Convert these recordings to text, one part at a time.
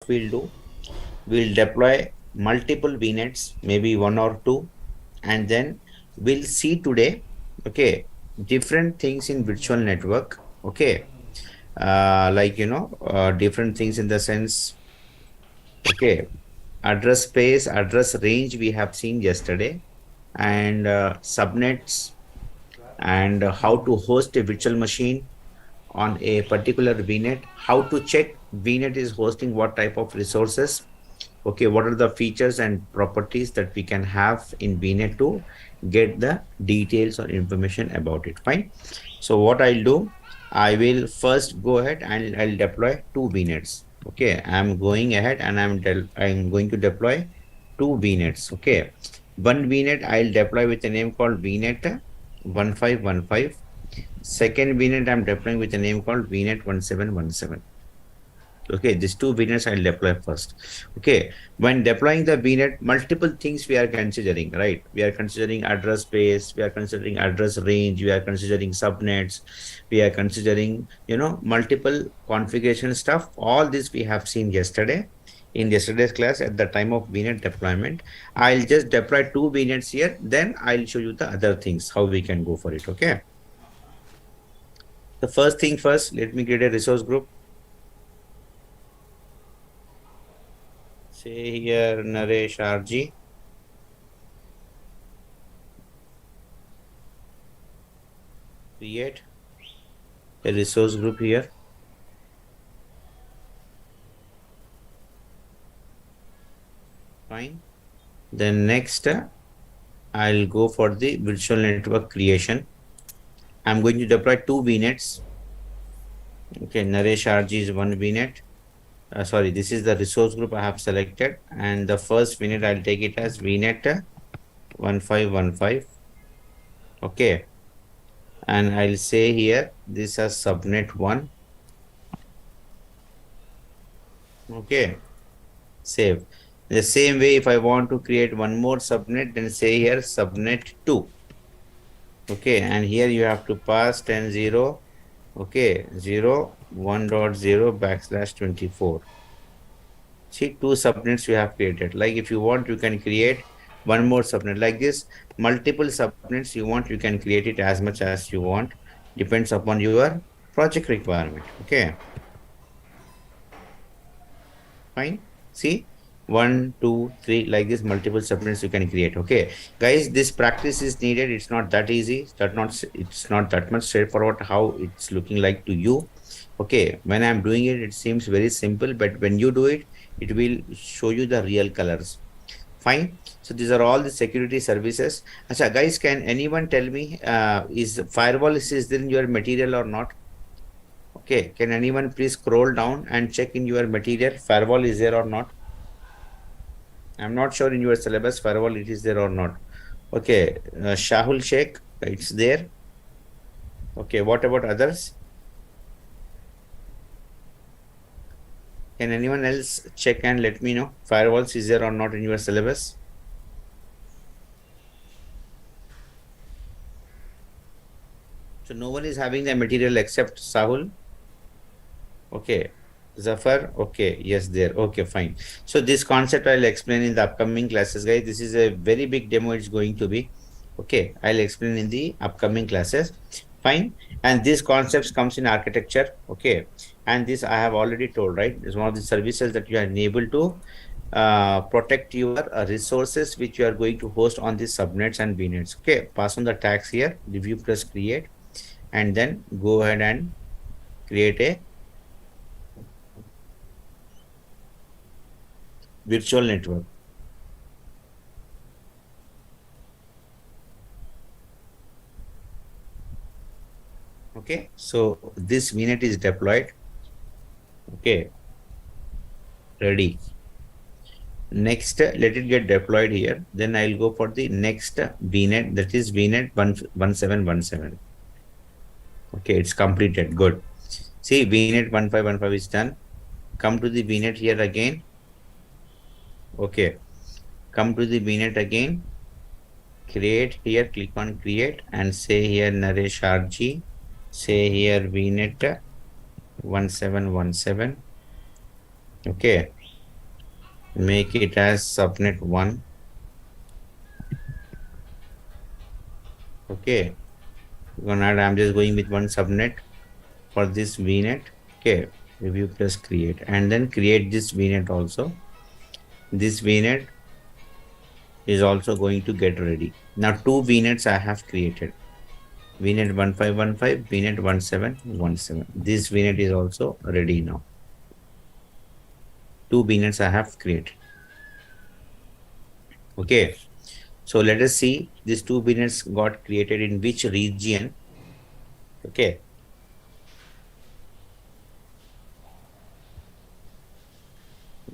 what we'll do, we'll deploy multiple VNets, maybe one or two, and then we'll see today, okay, different things in virtual network, okay, like different things in the sense, okay, address space, address range we have seen yesterday, and subnets, and how to host a virtual machine on a particular VNet, how to check VNet is hosting what type of resources, okay, what are the features and properties that we can have in VNet to get the details or information about it. Fine. So what I'll do, I will first go ahead and I'll deploy two VNets. Okay, I'm going ahead and I'm going to deploy two VNets. Okay, one VNet I'll deploy with a name called VNet 1515. Second VNet I'm deploying with a name called VNet 1717. Okay, these two VNets I'll deploy first. Okay, when deploying the VNet, multiple things we are considering, right? We are considering address space, we are considering address range, we are considering subnets, we are considering, multiple configuration stuff. All this we have seen yesterday in yesterday's class at the time of VNet deployment. I'll just deploy two VNets here, then I'll show you the other things, how we can go for it, okay? The first thing first, let me create a resource group. Say here Naresh RG. Create a resource group here. Fine. Then next, I'll go for the virtual network creation. I'm going to deploy two VNets. Okay, Naresh RG is one VNet. Sorry, this is the resource group I have selected, and the first VNet I'll take it as VNet 1515. Okay, and I'll say here this is subnet 1. Okay, save. The same way, if I want to create one more subnet, then say here subnet 2. Okay, and here you have to pass 10.0. Okay, 0 1.0/24. See, two subnets you have created. Like if you want, you can create one more subnet like this. Multiple subnets you want, you can create it as much as you want. Depends upon your project requirement. Okay. Fine. See, 1, 2, 3, like this, multiple subnets you can create. Okay, guys, this practice is needed. It's not that easy. It's not that much straightforward how it's looking like to you. Okay, when I'm doing it, it seems very simple, but when you do it, it will show you the real colors. Fine. So these are all the security services. Achha, guys, can anyone tell me, is firewall is there in your material or not? Okay, can anyone please scroll down and check in your material, firewall is there or not? I'm not sure in your syllabus firewall it is there or not. Okay, Shahul Sheikh, it's there. Okay, what about others? Can anyone else check and let me know firewalls is there or not in your syllabus? So no one is having the material except Sahul. Okay, Zafar. Okay, yes, there. Okay, fine. So this concept I'll explain in the upcoming classes, guys. This is a very big demo it's going to be. Okay, I'll explain in the upcoming classes. Fine. And these concepts comes in architecture. Okay, and this I have already told, right? It's one of the services that you are enabled to protect your resources which you are going to host on these subnets and VNets. Okay, pass on the tags here, review plus create, and then go ahead and create a virtual network. Okay, so this VNet is deployed. Okay, ready. Next, let it get deployed here. Then I'll go for the next VNet, that is VNet 1717. Okay, it's completed. Good. See, VNet 1515 is done. Come to the VNet here again. Okay, come to the VNet again. Create here, click on create and say here Naresh RG. Say here VNet 1717. Okay, make it as subnet 1. Okay, I'm just going with one subnet for this VNet. Okay, review plus create, and then create this VNet also. This VNet is also going to get ready. Now two VNets I have created. VNet 1515, VNet 1717. This VNet is also ready now. Two VNets I have created. Okay, so let us see these two VNets got created in which region. Okay,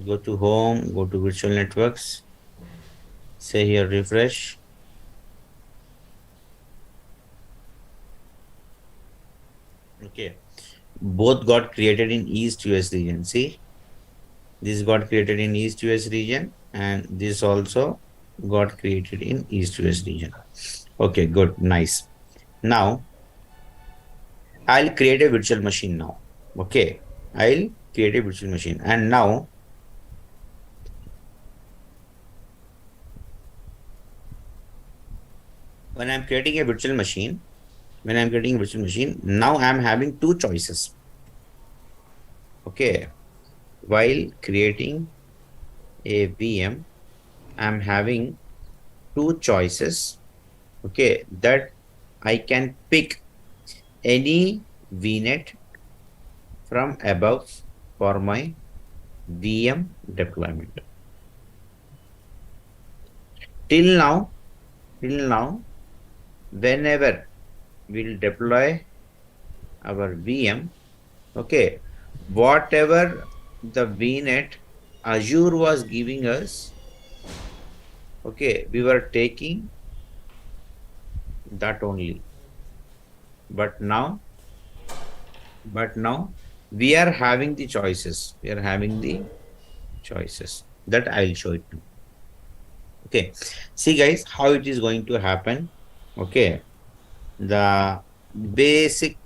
go to home, go to virtual networks, say here refresh. Okay, both got created in East US region. See, this got created in East US region, and this also got created in East US region. Okay, good, nice. Now I'll create a virtual machine now. Okay, I'll create a virtual machine, and now when I'm creating a virtual machine, now I'm having two choices. Okay, while creating a VM, I'm having two choices. Okay, that I can pick any VNet from above for my VM deployment. Till now, till now, whenever we'll deploy our VM, okay, whatever the VNet Azure was giving us, okay, we were taking that only. But now, we are having the choices. We are having the choices that I'll show it to. Okay, see guys, how it is going to happen. Okay, the basic,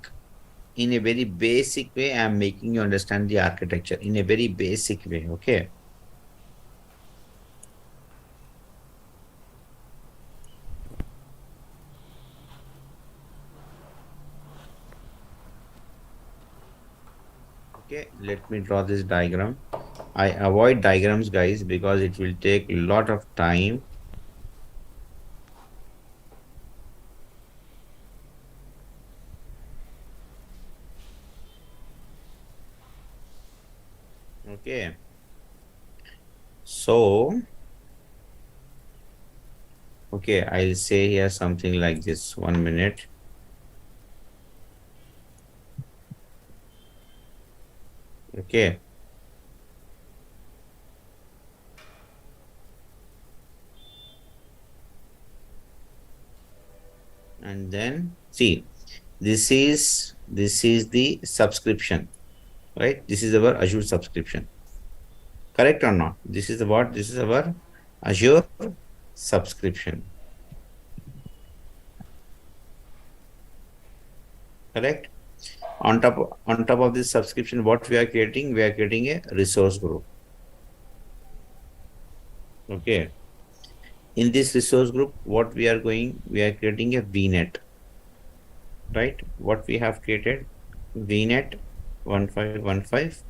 in a very basic way, I'm making you understand the architecture in a very basic way. Okay, okay, let me draw this diagram. I avoid diagrams, guys, because it will take a lot of time. Okay, so okay, I'll say here something like this. 1 minute. Okay, and then see, this is the subscription, right? This is our Azure subscription. Correct or not? This is what? This is our Azure subscription. Correct? On top of this subscription, what we are creating? We are creating a resource group. Okay. In this resource group, what we are going? We are creating a VNet. Right? What we have created? VNet 1515,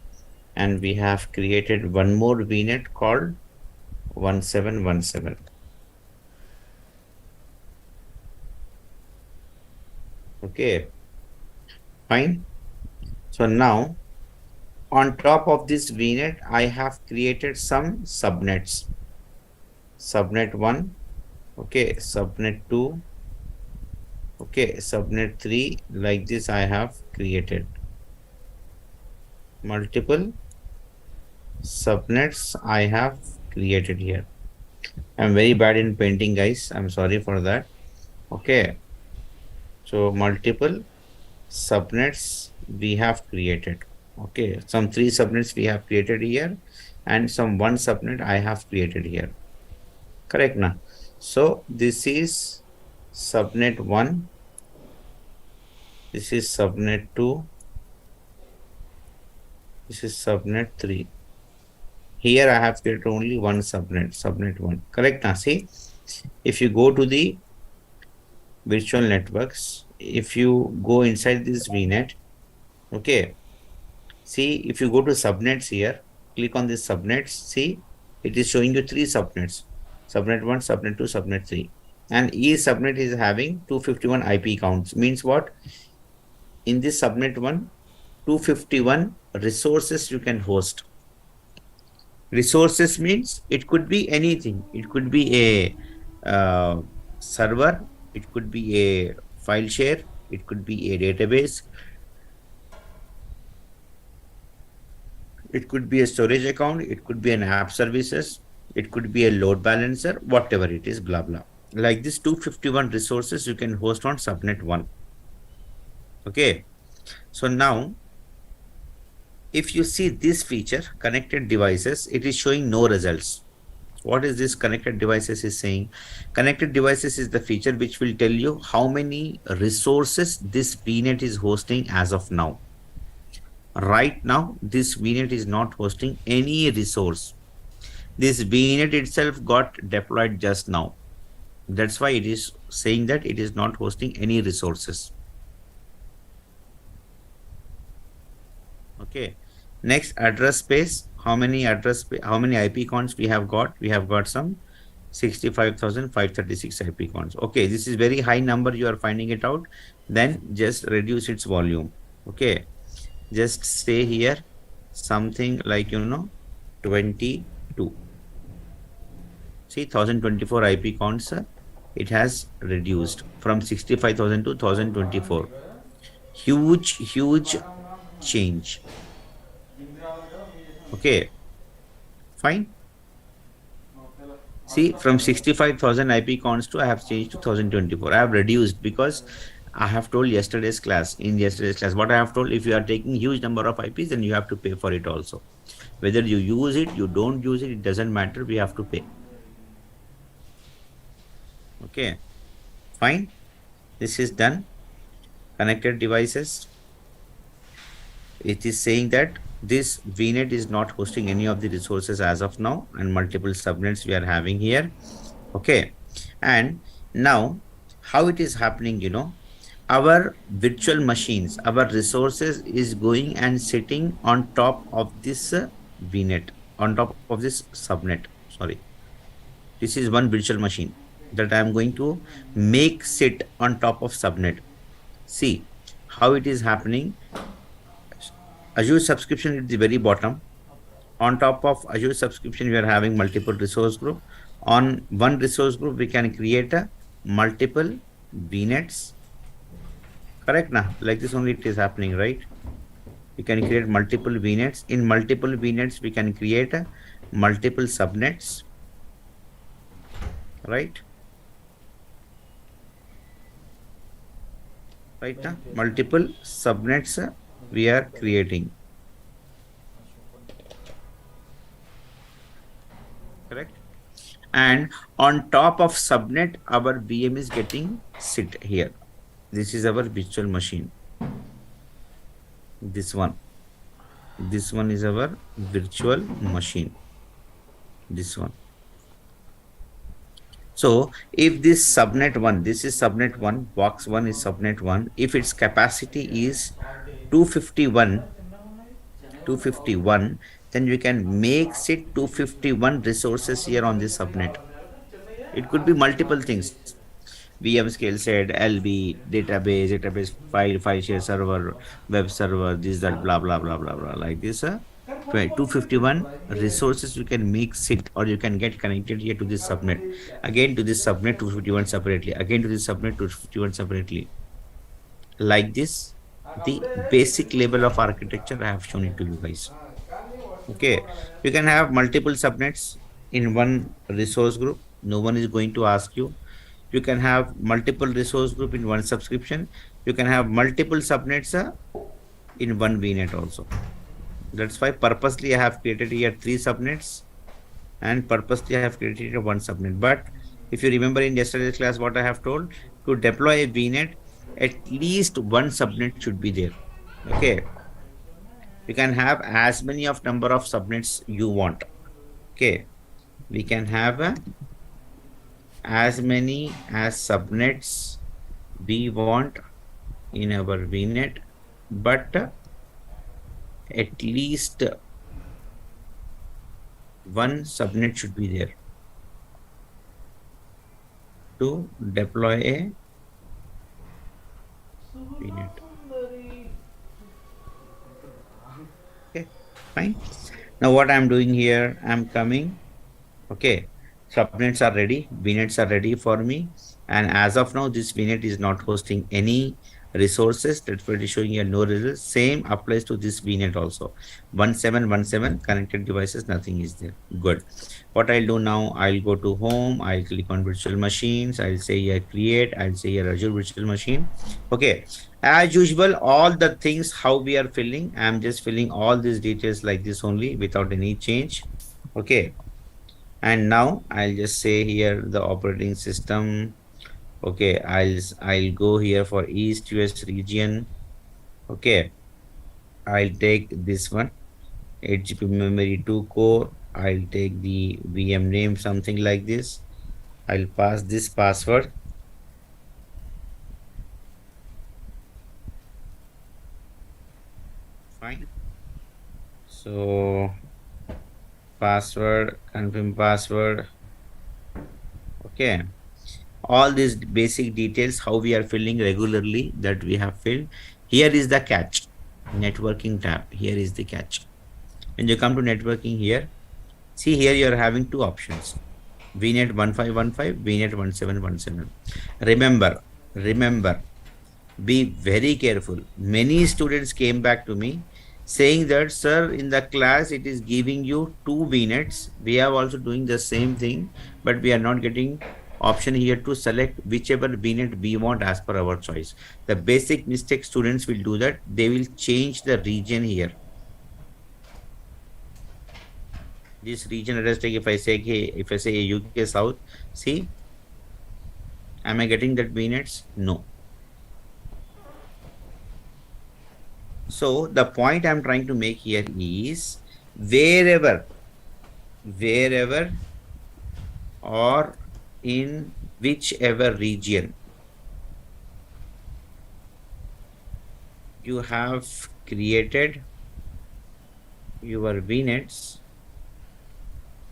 and we have created one more VNet called 1717. Okay, fine. So now on top of this VNet, I have created some subnets. Subnet 1, okay, subnet 2, okay, subnet 3, like this I have created. Multiple subnets I have created here. I'm very bad in painting, guys. I'm sorry for that. Okay. So multiple subnets we have created. Okay. Some three subnets we have created here, and some one subnet I have created here. Correct now. So this is subnet 1. This is subnet 2. This is subnet 3. Here I have created only one subnet, subnet one. Correct now? See, if you go to the virtual networks, if you go inside this VNet, okay, see, if you go to subnets here, click on this subnets, see, it is showing you three subnets, subnet 1, subnet 2, subnet 3. And each subnet is having 251 IP counts. Means what? In this subnet 1, 251 resources you can host. Resources means it could be anything. It could be a server, it could be a file share, it could be a database, it could be a storage account, it could be an app services, it could be a load balancer, whatever it is, blah blah. Like this 251 resources you can host on subnet 1. Okay, so now if you see this feature, connected devices, it is showing no results. What is this connected devices is saying? Connected devices is the feature which will tell you how many resources this VNet is hosting as of now. Right now, this VNet is not hosting any resource. This VNet itself got deployed just now. That's why it is saying that it is not hosting any resources. Okay. Next, address space. How many IP cons we have got? We have got some 65,536 IP cons. Okay, this is very high number. You are finding it out. Then just reduce its volume. Okay, just stay here. Something like 22. See, 1024 IP cons. It has reduced from 65,000 to 1024. Huge change. Okay, fine. See, from 65,000 IP cons to I have changed to 1024. I have reduced because I have told yesterday's class, what I have told, if you are taking huge number of IPs, then you have to pay for it also. Whether you use it, you don't use it, it doesn't matter, we have to pay. Okay, fine. This is done. Connected devices. It is saying that this VNet is not hosting any of the resources as of now, and multiple subnets we are having here. Okay, and now how it is happening, our virtual machines, our resources is going and sitting on top of this VNet, on top of this subnet. Sorry, this is one virtual machine that I am going to make sit on top of subnet. See how it is happening. Azure subscription at the very bottom. On top of Azure subscription, we are having multiple resource group. On one resource group, we can create a multiple VNets. Correct now? Like this only it is happening, right? We can create multiple VNets. In multiple VNets, we can create a multiple subnets. Right? Right now, multiple subnets we are creating. Correct? And on top of subnet, our VM is getting sit here. This is our virtual machine. This one is our virtual machine. This one. So if this subnet 1, this is subnet 1, box 1 is subnet 1. If its capacity is 251, then we can make it 251 resources here on this subnet. It could be multiple things. VM scale set, LB, database file share server, web server, this, that, blah, blah, blah, blah, blah, like this. 251 resources you can make sit, or you can get connected here to this subnet. Again to this subnet 251 separately. Again to this subnet 251 separately. Like this, the basic level of architecture I have shown it to you guys. Okay, you can have multiple subnets in one resource group. No one is going to ask you. You can have multiple resource group in one subscription. You can have multiple subnets in one VNet also. That's why purposely I have created here 3 subnets, and purposely I have created here 1 subnet. But if you remember in yesterday's class what I have told, to deploy a VNet, at least 1 subnet should be there. Okay, you can have as many of number of subnets you want. Okay, we can have as many as subnets we want in our VNet, but at least one subnet should be there to deploy a VNet. Okay, fine. Now what I'm doing here, I'm coming. Okay, subnets are ready, VNets are ready for me. And as of now, this VNet is not hosting any resources. That's why it is showing here no results. Same applies to this VNet also. 1717 connected devices, nothing is there. Good. What I'll do now, I'll go to home, I'll click on virtual machines, I'll say here create, I'll say here Azure virtual machine. Okay. As usual, all the things how we are filling, I'm just filling all these details like this only without any change. Okay, and now I'll just say here the operating system. Okay, I'll go here for East US region. Okay, I'll take this one, 8 GB memory 2 core. I'll take the VM name, something like this. I'll pass this password. Fine. So password, confirm password. Okay, all these basic details how we are filling regularly that we have filled. Here is the catch. Networking tab. Here is the catch. When you come to networking here, see here you are having two options. VNet 1515, VNet 1717. Remember, be very careful. Many students came back to me saying that, sir, in the class it is giving you two VNets. We are also doing the same thing, but we are not getting option here to select whichever VNet we want as per our choice. The basic mistake students will do that. They will change the region here. This region address, like if I say UK South, see, am I getting that VNets? No. So the point I'm trying to make here is wherever or in whichever region you have created your VNets,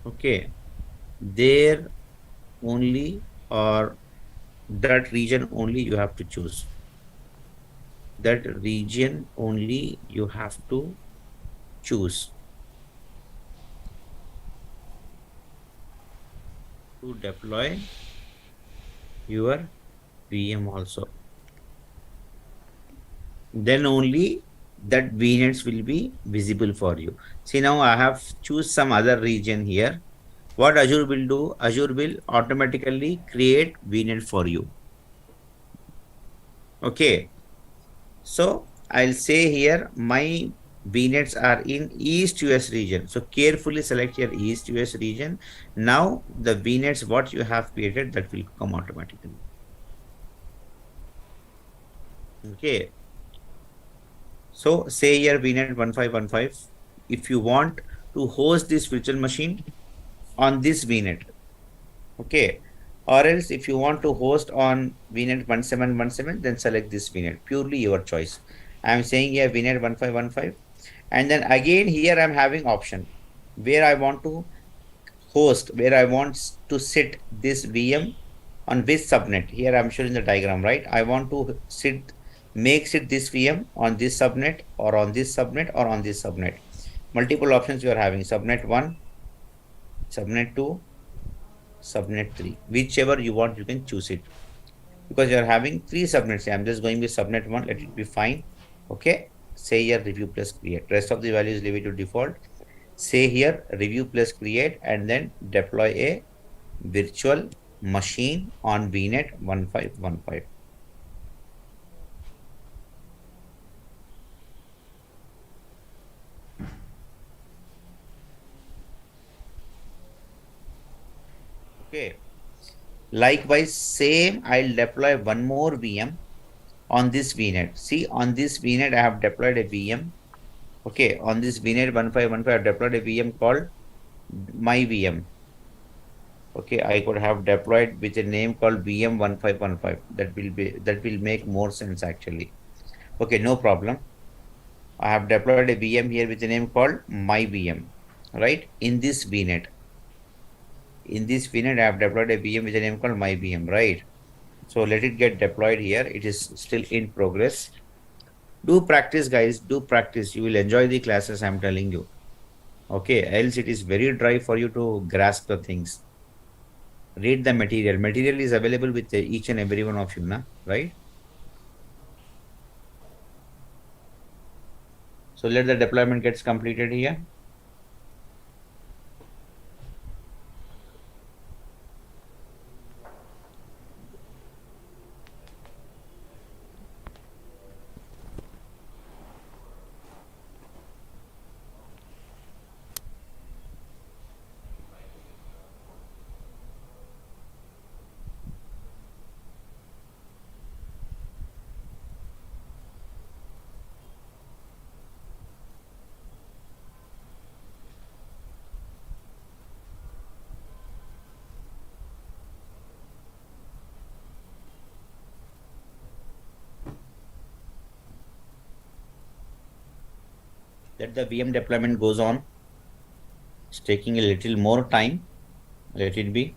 okay, there only or that region only you have to choose. That region only you have to choose to deploy your VM also. Then only that VNets will be visible for you. See, now I have choose some other region here. What Azure will do, Azure will automatically create VNet for you. Okay. So I'll say here my VNets are in East US region. So carefully select your East US region. Now the VNets what you have created that will come automatically. Okay. So say here VNet 1515. If you want to host this virtual machine on this VNet, okay, or else if you want to host on VNet 1717, then select this VNet, purely your choice. I'm saying here VNet 1515, and then again here I'm having option where I want to host, where I want to sit this VM on which subnet. Here I'm showing the diagram, right? I want to make this VM on this subnet or on this subnet or on this subnet. Multiple options you are having: subnet 1, subnet 2, subnet 3. Whichever you want, you can choose it. Because you are having 3 subnets. I'm just going with subnet 1. Let it be fine. Okay. Say here review plus create. Rest of the values leave it to default. Say here review plus create and then deploy a virtual machine on VNet 1515. Okay. Likewise, same, I'll deploy one more VM on this VNet. See, on this VNet, I have deployed a VM. Okay, on this VNet 1515, I have deployed a VM called my VM. Okay, I could have deployed with a name called VM1515. That will make more sense actually. Okay, no problem. I have deployed a VM here with a name called my VM, right? In this VNet, I have deployed a VM with a name called my VM, right? So let it get deployed here. It is still in progress. Do practice, guys. Do practice. You will enjoy the classes, I'm telling you. Okay, else it is very dry for you to grasp the things. Read the material. Material is available with each and every one of you, na? Right? So let the deployment gets completed here. Let the VM deployment goes on. It's taking a little more time. Let it be.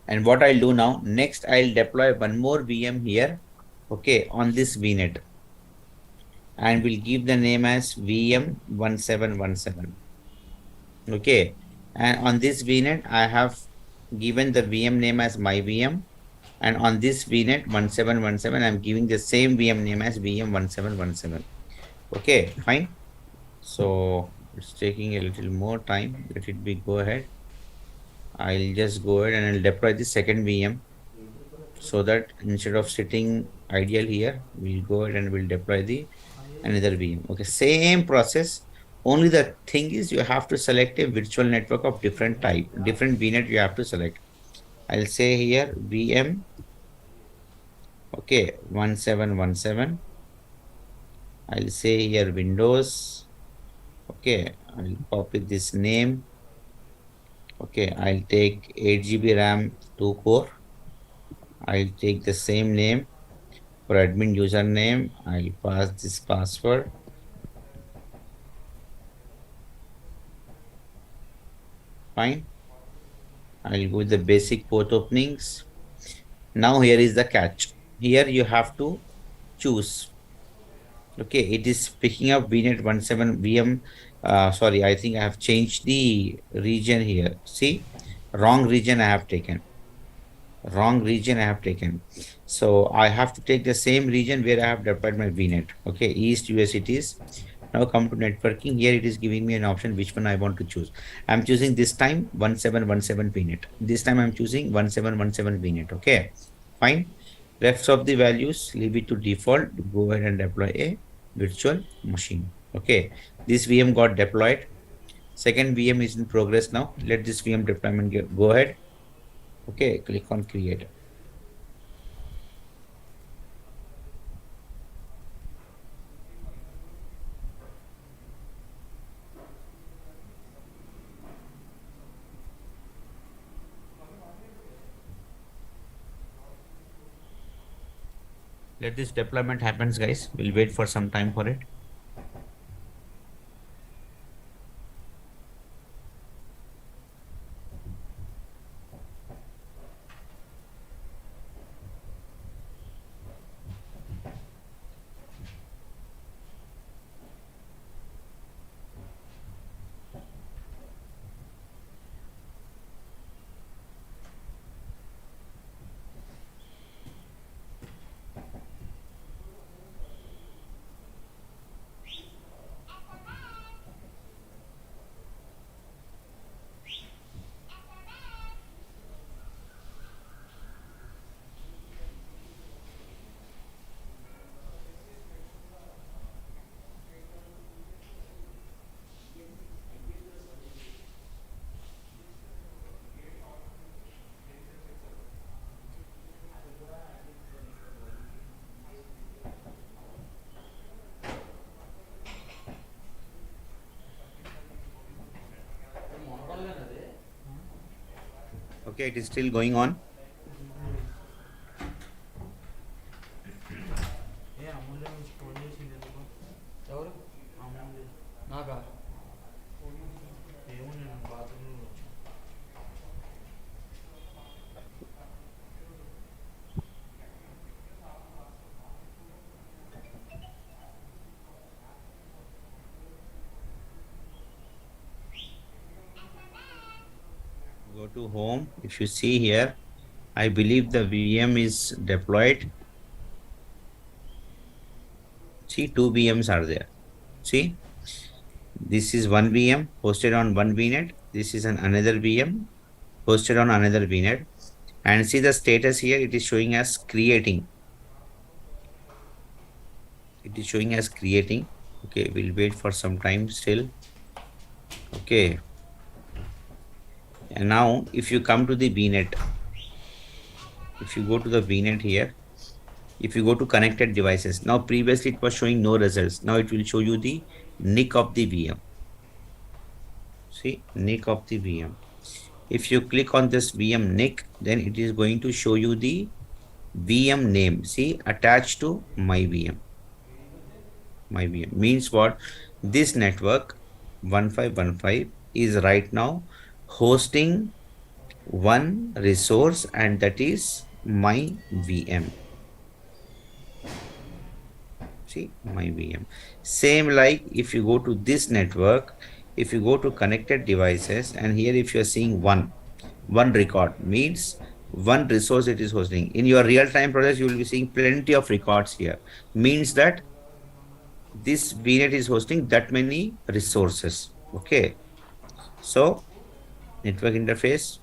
And what I'll do now, next I'll deploy one more VM here, okay, on this VNet. And we'll give the name as VM1717. Okay. And on this VNet, I have given the VM name as my VM. And on this VNet 1717, I'm giving the same VM name as VM1717. Okay, fine. So it's taking a little more time. Let it be go ahead. I'll just go ahead and I'll deploy the second VM so that instead of sitting ideal here, we'll go ahead and we'll deploy the another VM. Okay, same process. Only the thing is you have to select a virtual network of different type, different VNet you have to select. I'll say here VM, okay, 1717. I'll say here Windows. Okay, I'll copy this name. Okay, I'll take 8 GB RAM, 2 core. I'll take the same name for admin username. I'll pass this password. Fine. I'll go with the basic port openings. Now here is the catch. Here you have to choose. Okay, it is picking up VNet 17 VM. Sorry, I think I have changed the region here. See, wrong region I have taken. Wrong region I have taken. So I have to take the same region where I have deployed my VNet. Okay, East US it is. Now come to networking. Here it is giving me an option which one I want to choose. I'm choosing this time 1717 VNet. This time I'm choosing 1717 VNet. Okay, fine. Rest of the values leave it to default. Go ahead and deploy a virtual machine. Okay, this VM got deployed. Second VM is in progress now. Let this VM deployment go ahead. Okay, click on create. Let this deployment happens, guys. We'll wait for some time for it. Okay, it is still going on. Go to home. If you see here, I believe the VM is deployed. See, two VMs are there. See, this is one VM hosted on one VNet. This is another VM hosted on another VNet. And see the status here, it is showing as creating. It is showing as creating. Okay, we'll wait for some time still. Okay. And now if you come to the VNet, if you go to the VNet here, if you go to connected devices, now previously it was showing no results. Now it will show you the NIC of the VM. See, NIC of the VM. If you click on this VM NIC, then it is going to show you the VM name. See, attached to my VM. My VM means what? This network 1515 is right now hosting one resource, and that is my VM. See, my VM. Same like if you go to this network, if you go to connected devices, and here if you are seeing one record means one resource it is hosting. In your real-time projects, you will be seeing plenty of records here. Means that this VNet is hosting that many resources. Okay. So network interface,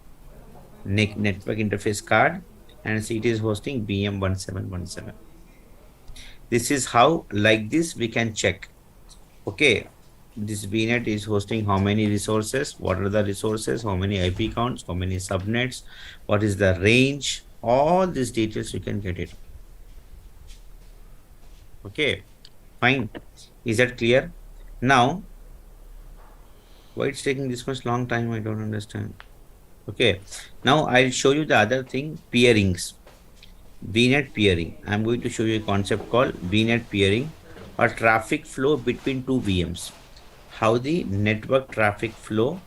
network interface card, and see it is hosting VM 1717. This is how, like this, we can check. Okay, this VNet is hosting how many resources, what are the resources, how many IP counts, how many subnets, what is the range, all these details you can get it. Okay, fine. Is that clear? Now, why it's taking this much long time, I don't understand. Okay, now I'll show you the other thing, peerings. VNet peering. I'm going to show you a concept called VNet peering, or traffic flow between two VMs. How the network traffic flow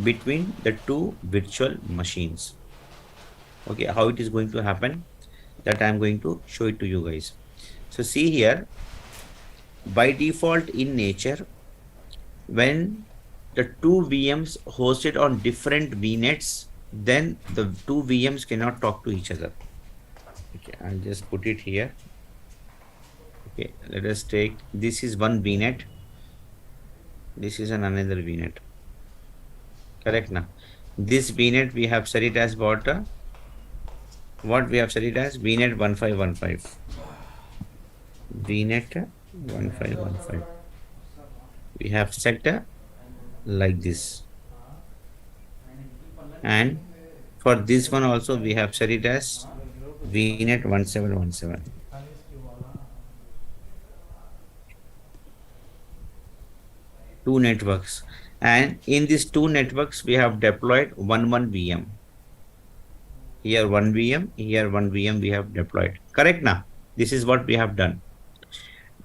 between the two virtual machines. Okay, how it is going to happen, that I'm going to show it to you guys. So see here, by default in nature, when the two VMs hosted on different VNets, then the two VMs cannot talk to each other. Okay, I'll just put it here. Okay, let us take, this is one VNet. This is another VNet. Correct now. This VNet we have set it as what we have set it as VNet 1515. VNet 1515. We have set like this. And for this one also we have set it as VNet 1717. Two networks. And in these two networks, we have deployed one VM. Here one VM, here one VM we have deployed. Correct now? This is what we have done.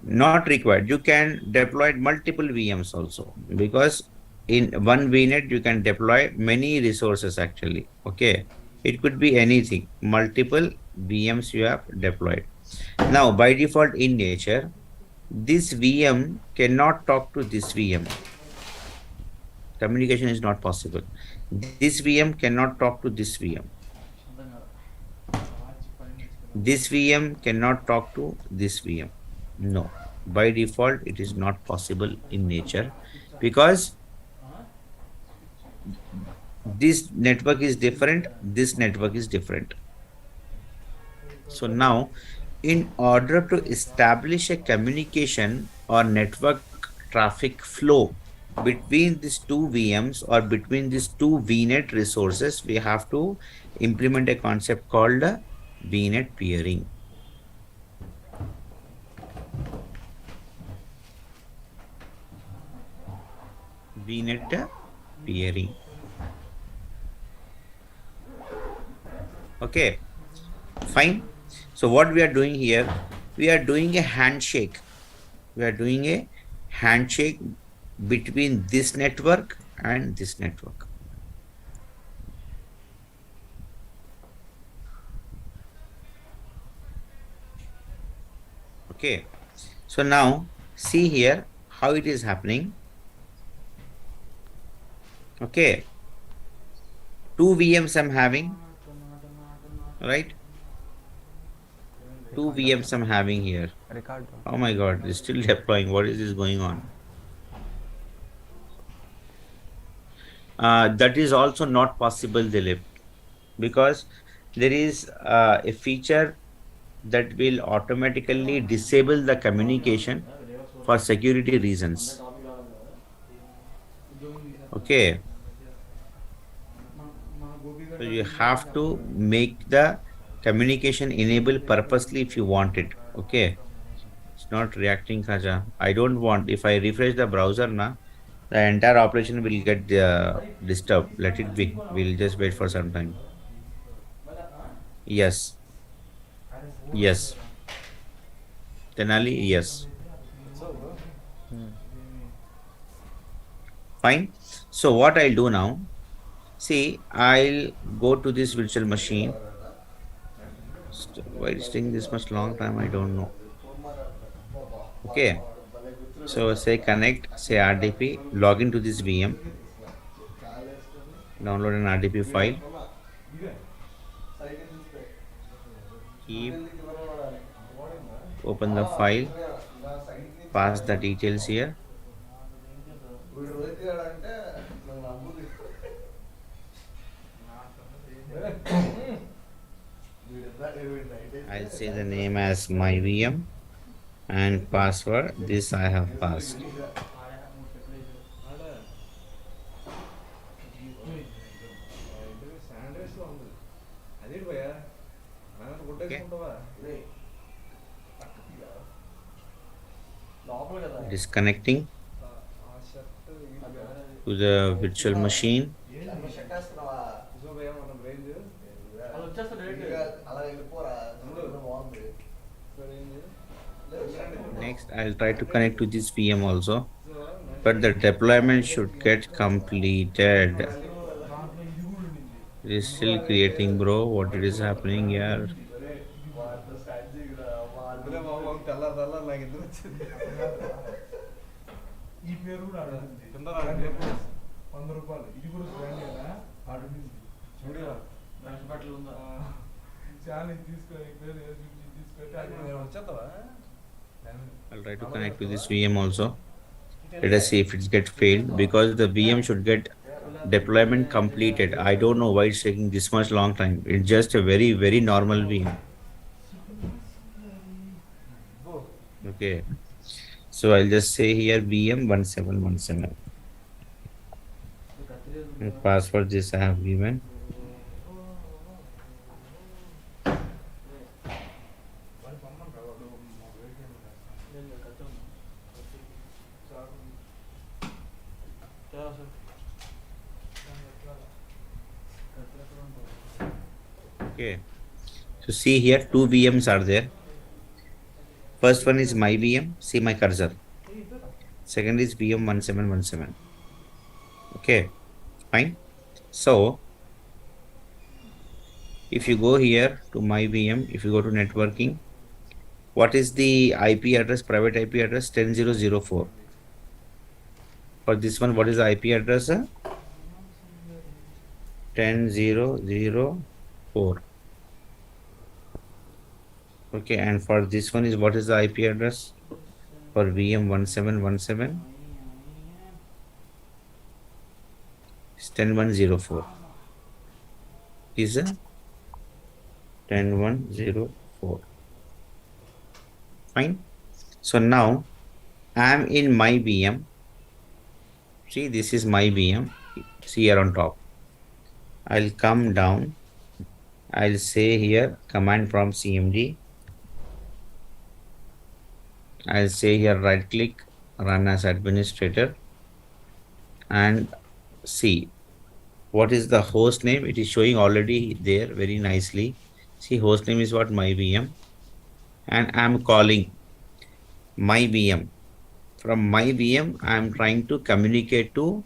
Not required. You can deploy multiple VMs also, because in one VNet you can deploy many resources actually. Okay. It could be anything. Multiple VMs you have deployed. Now, by default in nature, this VM cannot talk to this VM. Communication is not possible. This VM cannot talk to this VM. This VM cannot talk to this VM. No, by default, it is not possible in nature, because this network is different, this network is different. So now, in order to establish a communication or network traffic flow between these two VMs or between these two VNet resources, we have to implement a concept called VNet peering. VNet peering. Okay, fine. So what we are doing here, we are doing a handshake. We are doing a handshake between this network and this network. Okay. So now see here how it is happening. Okay. Two VMs I'm having, right? Two VMs I'm having here. Oh my God, it's still deploying. What is this going on? That is also not possible, Dilip, because there is a feature that will automatically disable the communication for security reasons. Okay, so you have to make the communication enable purposely if you want it. Okay, it's not reacting, Khaja. I don't want, if I refresh the browser now, the entire operation will get disturbed. Let it be. We'll just wait for some time. Yes, yes. Tenali, yes. Fine. So what I'll do now, see, I'll go to this virtual machine. Why it's taking this much long time? I don't know. Okay. So say connect, say RDP, log into this VM, download an RDP file, keep, open the file, pass the details here. I'll say the name as my VM and password. This I have passed. Okay. Disconnecting to the virtual machine. Next, I'll try to connect to this VM also, but the deployment should get completed. It is still creating, bro. What it is happening here? I'll try to connect to this VM also. Let us see if it gets failed, because the VM should get deployment completed. I don't know why it's taking this much long time. It's just a very, very normal VM. Okay. So I'll just say here VM 1717. And password this I have given. Okay. So see here, two VMs are there. First one is my VM. See my cursor. Second is VM 1717. Okay. Fine. So if you go here to my VM, if you go to networking, what is the IP address, private IP address? 10004. For this one, what is the IP address? 10004. Okay, and for this one is what is the IP address? For VM 1717, it's 10104. Is a 10104. Fine. So now I'm in my VM. See, this is my VM. See here on top. I'll come down. I'll say here command prompt CMD. I'll say here right click, run as administrator, and see What is the host name? It is showing already there very nicely. See, host name is what? My VM. And I'm calling my VM. From my VM, I'm trying to communicate to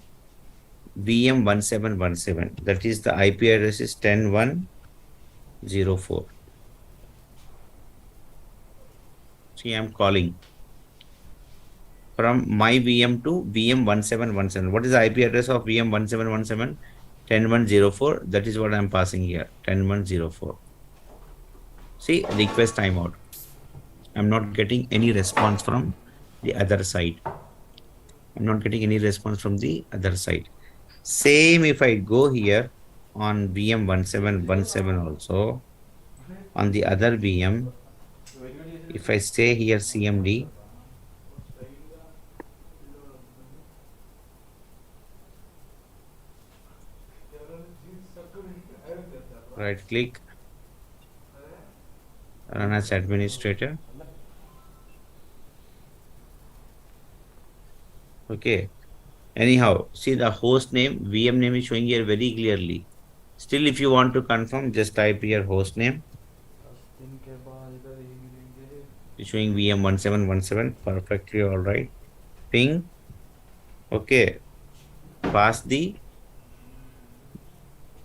VM1717. That is the IP address is 10104. See, I'm calling from my VM to VM1717. What is the IP address of VM1717? 10104. That is what I'm passing here. 10104. See, request timeout. I'm not getting any response from the other side. I'm not getting any response from the other side. Same if I go here on VM1717 also, on the other VM, if I say here CMD, right click, run as administrator. Okay. Anyhow, see the host name, VM name is showing here very clearly. Still, if you want to confirm, just type here host name. It's showing VM1717, perfectly all right. Ping. Okay. Pass the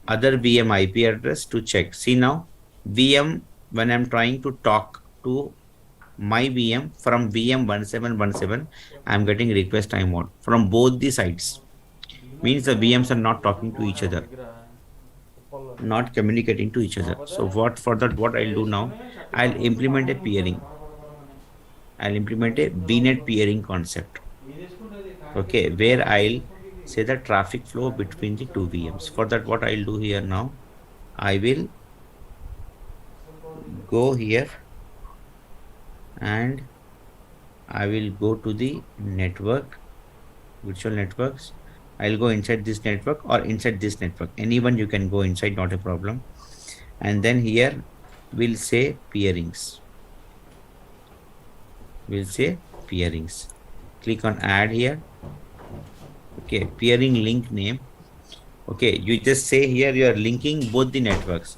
other VM IP address to check. See now, VM, when I'm trying to talk to my VM from VM1717, I'm getting request timeout from both the sides. Means the VMs are not talking to each other, not communicating to each other. So what for that, what I'll do now, I'll implement a peering. I'll implement a VNet peering concept. Okay, where I'll say the traffic flow between the two VMs. For that, what I'll do here now, I will go here and I will go to the network, virtual networks. I'll go inside this network or inside this network. Anyone you can go inside, not a problem. And then here we'll say peerings. We'll say peerings. Click on add here. Okay, peering link name. Okay, you just say here you are linking both the networks.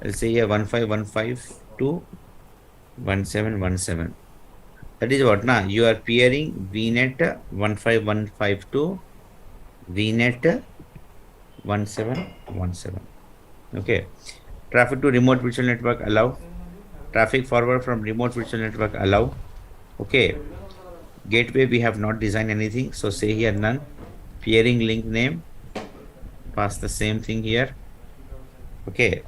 I'll say here 1515 to 1717. That is what now you are peering VNet 1515 to VNet 1717. Okay. Traffic to remote virtual network allow. Traffic forward from remote virtual network allow. Okay. Gateway we have not designed anything. So say here none. Peering link name. Pass the same thing here. Okay.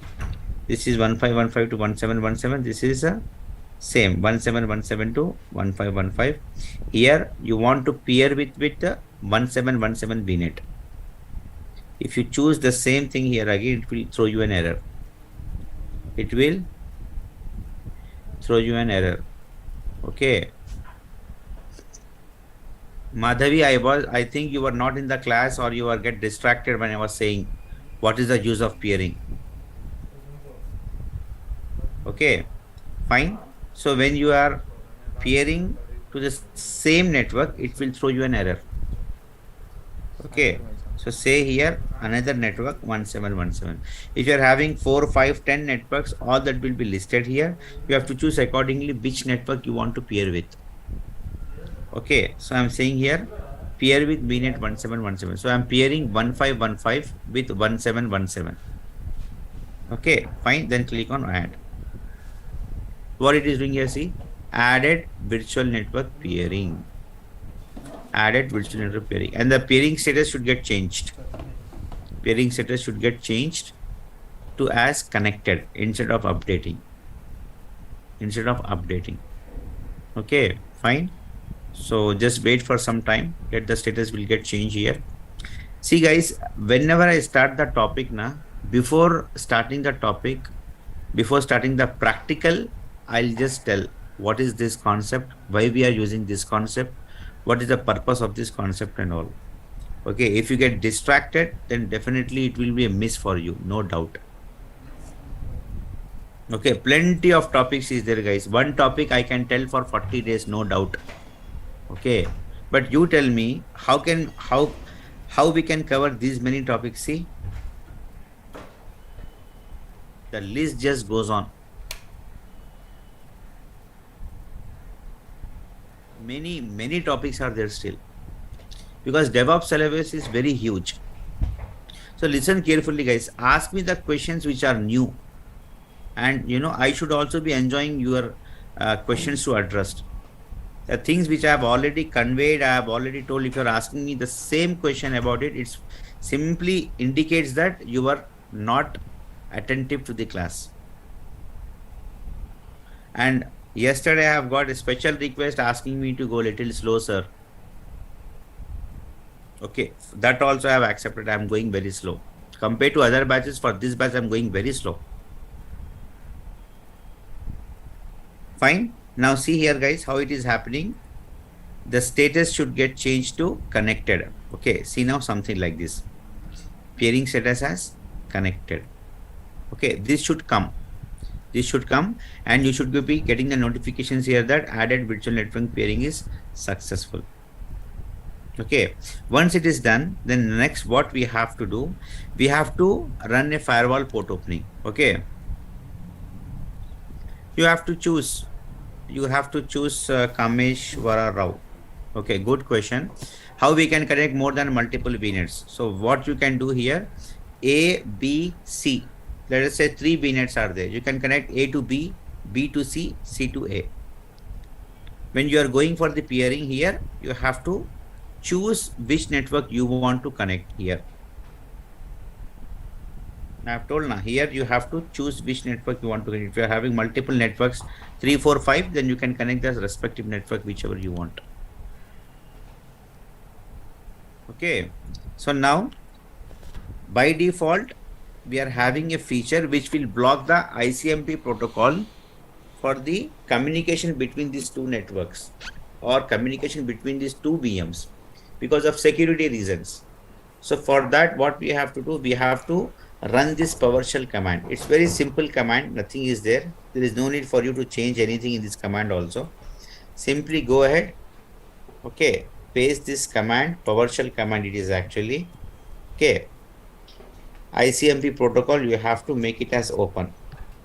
This is 1515 to 1717. This is a same 1717 to 1515. Here you want to peer with 1717 VNet. If you choose the same thing here again, it will throw you an error. It will throw you an error. Okay. Madhavi, I think you were not in the class or you were get distracted when I was saying what is the use of peering. Okay, fine. So when you are peering to the same network, it will throw you an error. Okay. So say here another network 1717. If you are having 4, 5, 10 networks, all that will be listed here. You have to choose accordingly which network you want to peer with. Okay, so I'm saying here peer with VNet 1717. So I'm peering 1515 with 1717. Okay, fine. Then click on add. What it is doing here, see, added virtual network peering. Added virtual network peering, and the peering status should get changed. Peering status should get changed to as connected instead of updating. Okay, fine. So just wait for some time. Let the status will get changed here. See guys, whenever I start the topic now, before starting the topic, before starting the practical, I'll just tell what is this concept, why we are using this concept, what is the purpose of this concept and all. Okay, if you get distracted, then definitely it will be a miss for you, no doubt. Okay, plenty of topics is there, guys. One topic I can tell for 40 days, no doubt. Okay, but you tell me how we can cover these many topics. See, The list just goes on. Many topics are there still, because DevOps syllabus is very huge. So listen carefully, guys. Ask me the questions which are new, and I should also be enjoying your questions to address. The things which I have already conveyed, I have already told. If you're asking me the same question about it, it's simply indicates that you are not attentive to the class. And yesterday I have got a special request asking me to go a little slow, sir. Okay, that also I have accepted. I'm going very slow. Compared to other batches, for this batch, I'm going very slow. Fine. Now see here, guys, how it is happening. The status should get changed to connected. Okay, see now something like this. Peering status as connected. Okay, this should come. This should come, and you should be getting the notifications here that added virtual network peering is successful. Okay, once it is done, then next what we have to do, we have to run a firewall port opening. Okay, you have to choose Kameshwara Rao. Okay, good question. How we can connect more than multiple VNets? So what you can do here, A, B, C. Let us say 3 VNets are there. You can connect A to B, B to C, C to A. When you are going for the peering here, you have to choose which network you want to connect here. I have told now, here you have to choose which network you want to connect. If you are having multiple networks, 3, 4, 5, then you can connect the respective network whichever you want. Okay, so now by default we are having a feature which will block the ICMP protocol for the communication between these two networks or communication between these two VMs because of security reasons. So for that, what we have to do, we have to run this PowerShell command. It's very simple command. Nothing is there. There is no need for you to change anything in this command also. Simply go ahead. Okay. Paste this command, PowerShell command it is actually. Okay. ICMP protocol, you have to make it as open.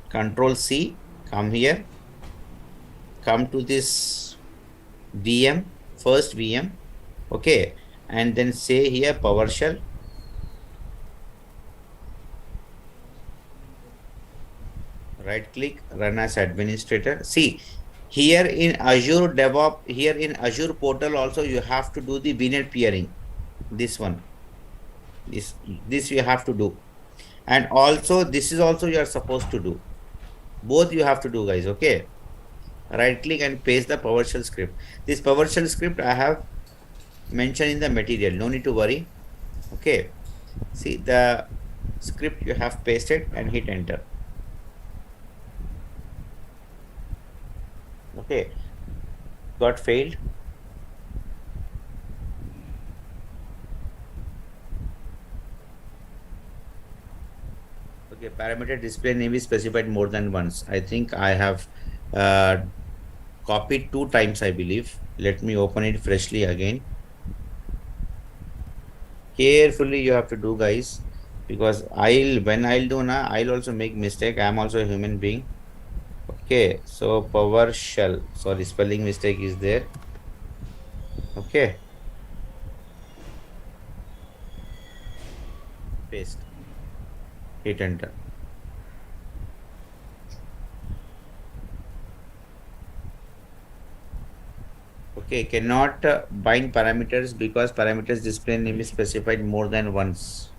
Control C, come here. Come to this VM, first VM. Okay. And then say here PowerShell. Right click, run as administrator. See, here in Azure DevOps, here in Azure portal also you have to do the VNet peering. This one. This you have to do. And also this is also you are supposed to do. Both you have to do, guys. Okay. Right click and paste the PowerShell script. This PowerShell script I have mentioned in the material. No need to worry. Okay. See the script you have pasted and hit enter. Okay, got failed. Okay, parameter display name is specified more than once. I think I have copied 2 times, I believe. Let me open it freshly again. Carefully you have to do, guys, because when I'll do now, I'll also make mistake. I'm also a human being. Okay, so PowerShell, sorry, spelling mistake is there. Okay, paste, hit enter. Okay, cannot bind parameters because parameters display name is specified more than once.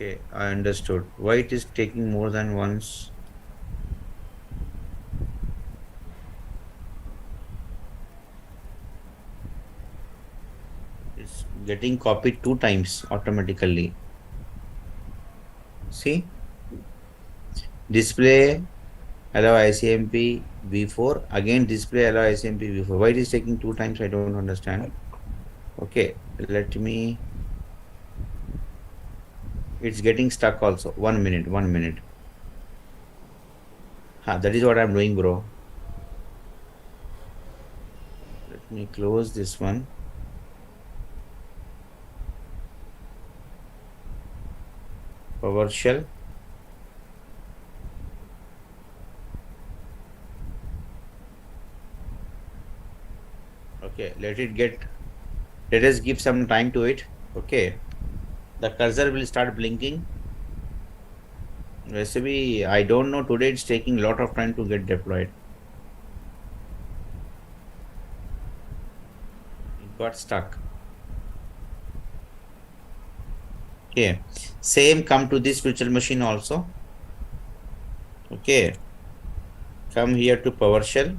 Okay, I understood. Why it is taking more than once? It's getting copied 2 times automatically. See? Display allow ICMP v4. Again display allow ICMP v4. Why it is taking 2 times? I don't understand. Okay, let me. It's getting stuck also. 1 minute, 1 minute. That is what I'm doing, bro. Let me close this one. PowerShell. Okay, let us give some time to it. Okay, the cursor will start blinking. Recipe, I don't know, today it's taking a lot of time to get deployed. It got stuck. Okay, same come to this virtual machine also. Okay, come here to PowerShell.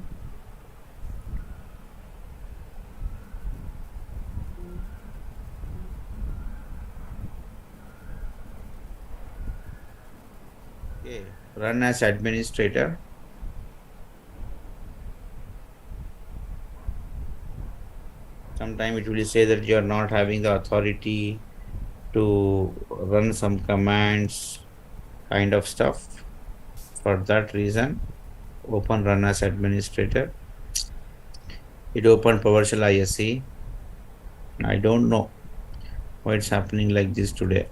Okay, run as administrator. Sometime it will say that you are not having the authority to run some commands, kind of stuff. For that reason, open run as administrator. It opened PowerShell ISE. I don't know why it's happening like this today.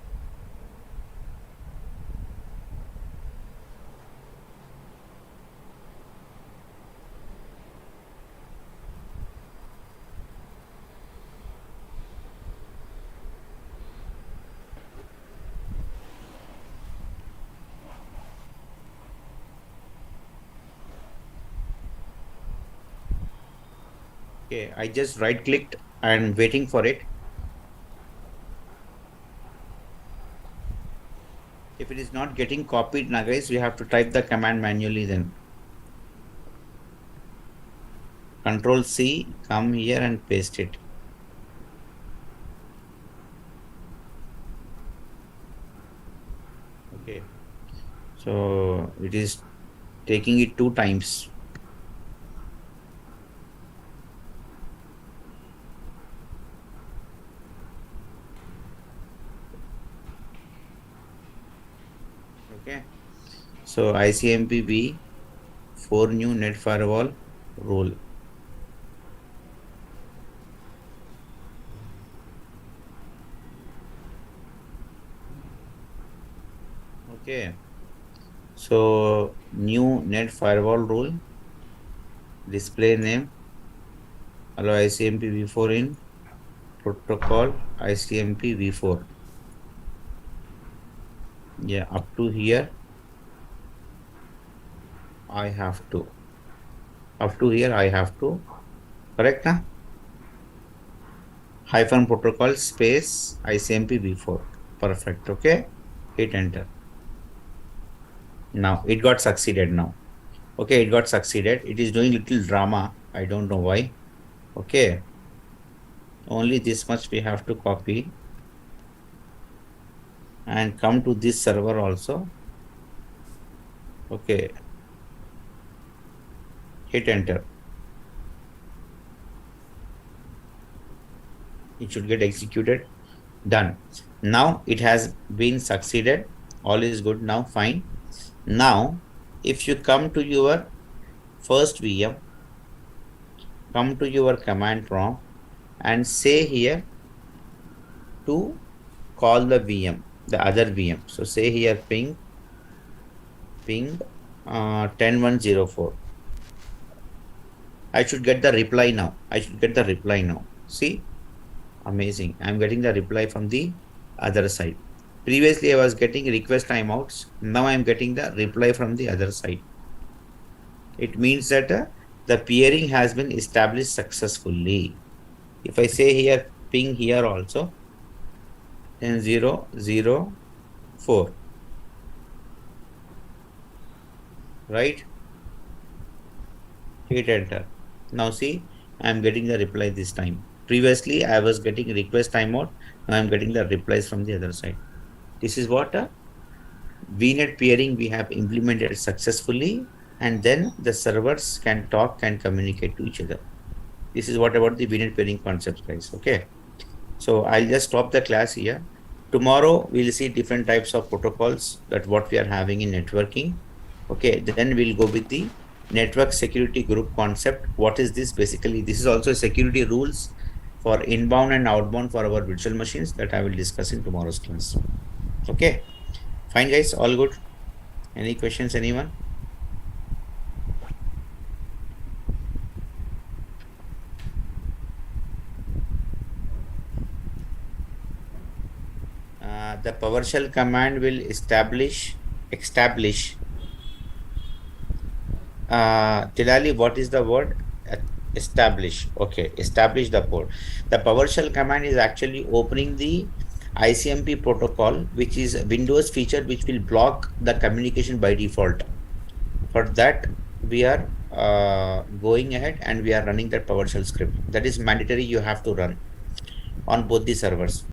Okay, I just right clicked and waiting for it. If it is not getting copied now, guys, we have to type the command manually then. Control C, come here and paste it. Okay, so it is taking it 2 times. Okay, so ICMP v4 new net firewall rule. Okay, so new net firewall rule, display name, allow ICMP v4 in protocol ICMP v4. Yeah, up to here I have to. Up to here I have to. Correct? Huh? Hyphen protocol space ICMP v4. Perfect. Okay. Hit enter. Now it got succeeded now. Okay, it got succeeded. It is doing little drama. I don't know why. Okay. Only this much we have to copy and come to this server also. Okay. Hit enter. It should get executed. Done. Now it has been succeeded. All is good now. Fine. Now, if you come to your first VM, come to your command prompt and say here to call the VM, the other VM. So say here ping 10104. I should get the reply now. I should get the reply now. See, amazing. I'm getting the reply from the other side. Previously, I was getting request timeouts. Now I'm getting the reply from the other side. It means that the peering has been established successfully. If I say here ping here also, then 004, right? Hit enter. Now see, I'm getting the reply this time. Previously, I was getting request timeout. Now I'm getting the replies from the other side. This is what VNet peering we have implemented successfully, and then the servers can talk and communicate to each other. This is what about the VNet peering concepts, guys. Okay. So I'll just stop the class here. Tomorrow we'll see different types of protocols that what we are having in networking. Okay, then we'll go with the network security group concept. What is this? Basically, this is also security rules for inbound and outbound for our virtual machines that I will discuss in tomorrow's class. Okay. Fine, guys, all good. Any questions, anyone? The PowerShell command will establish. Tilali, what is the word? Establish. Okay, establish the port. The PowerShell command is actually opening the ICMP protocol, which is a Windows feature which will block the communication by default. For that, we are going ahead and we are running that PowerShell script. That is mandatory. You have to run on both the servers.